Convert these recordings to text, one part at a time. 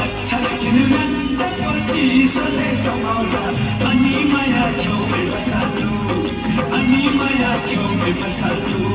अच्छा किन नन्दको चिसोले समाउँदा अनि माया छेउमै बसाल्नु अनि माया छेउमै बसाल्नु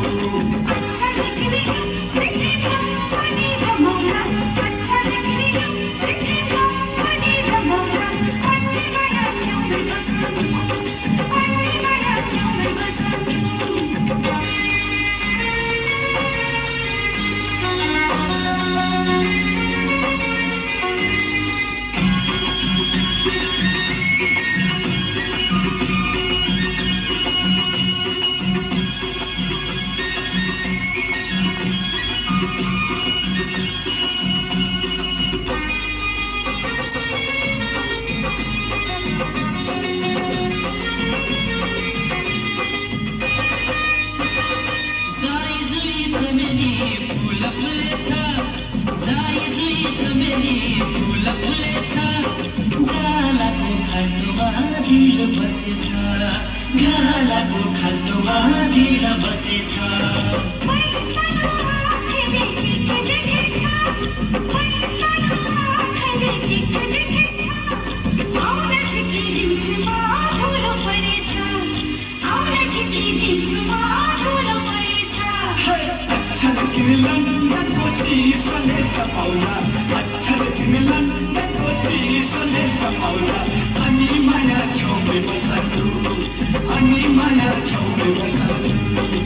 गालाको खाल्टोमा ढिल बसेछ लन्दनको चिसोले सफाउला अच्छा लन्दनको चिसोले सफाउला अनि माया छेउमै बसाल्नु अनि माया छेउमै बसाल्नु